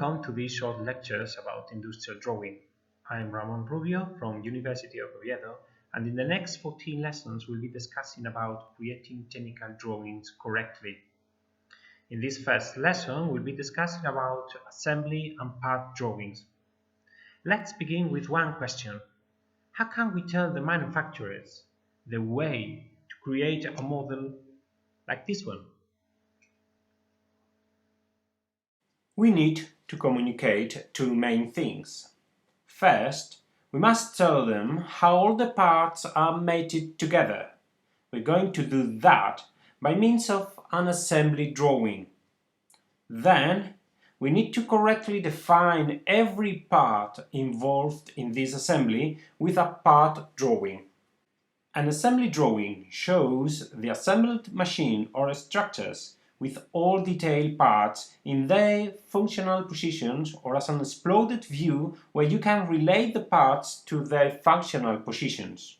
Welcome to these short lectures about industrial drawing. I'm Ramon Rubio from University of Oviedo, and in the next 14 lessons we'll be discussing about creating technical drawings correctly. In this first lesson we'll be discussing about assembly and part drawings. Let's begin with one question. How can we tell the manufacturers the way to create a model like this one? We need to communicate two main things. First, we must tell them how all the parts are mated together. We're going to do that by means of an assembly drawing. Then, we need to correctly define every part involved in this assembly with a part drawing. An assembly drawing shows the assembled machine or structures with all detailed parts in their functional positions or as an exploded view where you can relate the parts to their functional positions.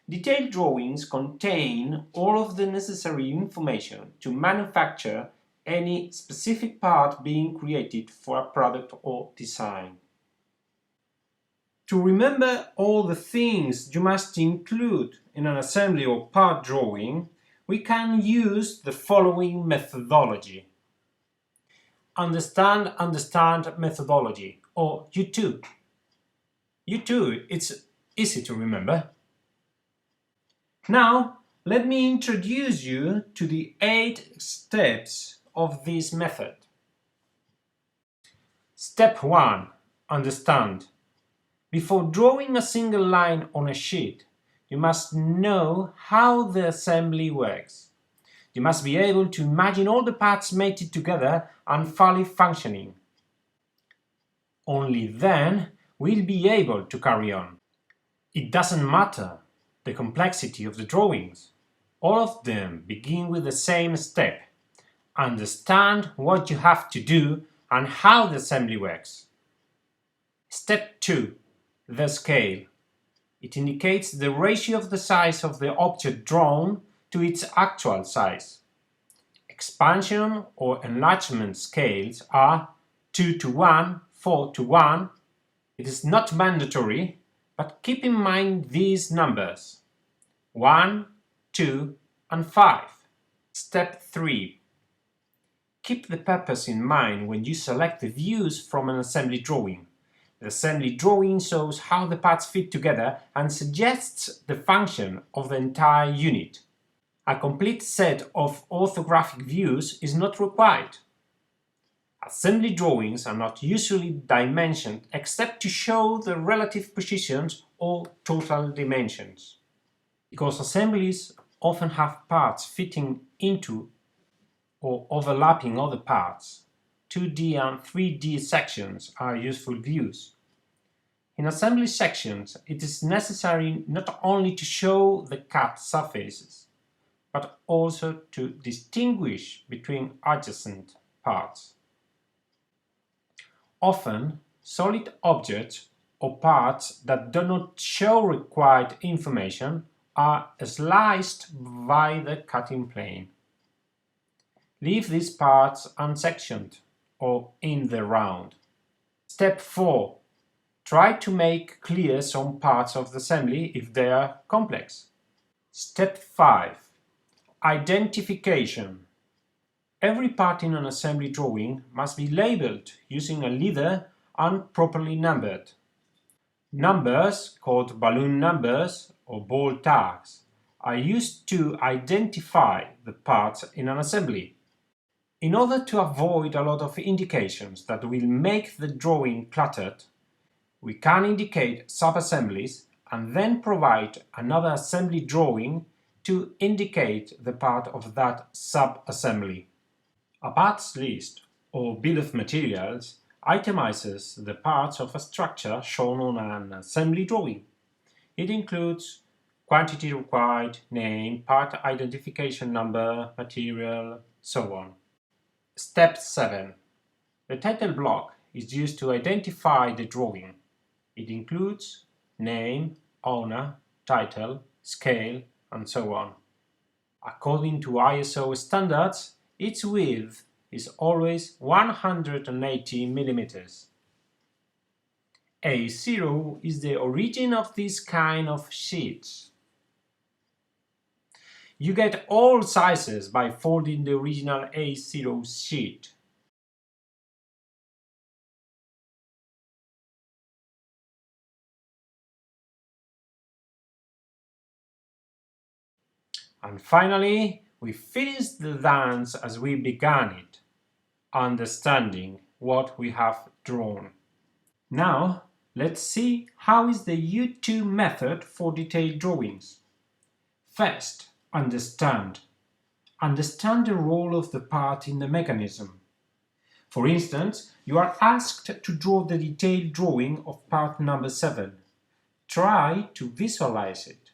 Detailed drawings contain all of the necessary information to manufacture any specific part being created for a product or design. To remember all the things you must include in an assembly or part drawing, we can use the following methodology. Understand methodology, or U2. U2, it's easy to remember. Now, let me introduce you to the 8 steps of this method. Step 1. Understand. Before drawing a single line on a sheet, you must know how the assembly works. You must be able to imagine all the parts mated together and fully functioning. Only then we'll be able to carry on. It doesn't matter the complexity of the drawings. All of them begin with the same step. Understand what you have to do and how the assembly works. Step 2. The scale. It indicates the ratio of the size of the object drawn to its actual size. Expansion or enlargement scales are 2:1, 4:1. It is not mandatory, but keep in mind these numbers: 1, 2, and 5. Step 3. Keep the purpose in mind when you select the views from an assembly drawing. The assembly drawing shows how the parts fit together and suggests the function of the entire unit. A complete set of orthographic views is not required. Assembly drawings are not usually dimensioned except to show the relative positions or total dimensions. Because assemblies often have parts fitting into or overlapping other parts, 2D and 3D sections are useful views. In assembly sections, it is necessary not only to show the cut surfaces, but also to distinguish between adjacent parts. Often, solid objects or parts that do not show required information are sliced by the cutting plane. Leave these parts unsectioned or in the round. Step 4. Try to make clear some parts of the assembly if they are complex. Step 5. Identification. Every part in an assembly drawing must be labeled using a letter and properly numbered. Numbers, called balloon numbers or ball tags, are used to identify the parts in an assembly. In order to avoid a lot of indications that will make the drawing cluttered, we can indicate sub-assemblies and then provide another assembly drawing to indicate the part of that sub-assembly. A parts list or bill of materials itemizes the parts of a structure shown on an assembly drawing. It includes quantity required, name, part identification number, material, so on. Step 7. The title block is used to identify the drawing. It includes name, owner, title, scale, and so on. According to ISO standards, its width is always 180 millimeters. A0 is the origin of this kind of sheets. You get all sizes by folding the original A0 sheet. And finally, we finish the dance as we began it, understanding what we have drawn. Now, let's see how is the U2 method for detailed drawings. First, understand. Understand the role of the part in the mechanism. For instance, you are asked to draw the detailed drawing of part number 7. Try to visualize it,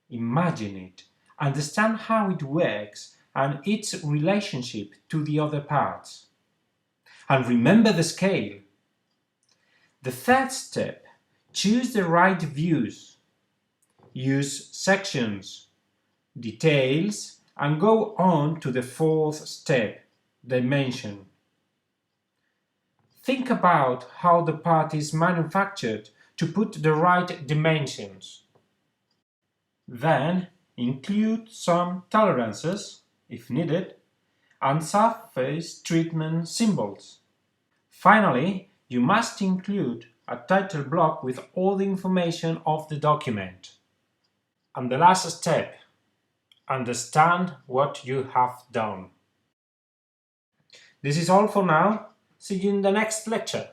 imagine it, understand how it works and its relationship to the other parts. And remember the scale. The third step, choose the right views. Use sections, details, and go on to the fourth step, dimension. Think about how the part is manufactured to put the right dimensions. Then include some tolerances, if needed, and surface treatment symbols. Finally, you must include a title block with all the information of the document. And the last step, understand what you have done. This is all for now. See you in the next lecture.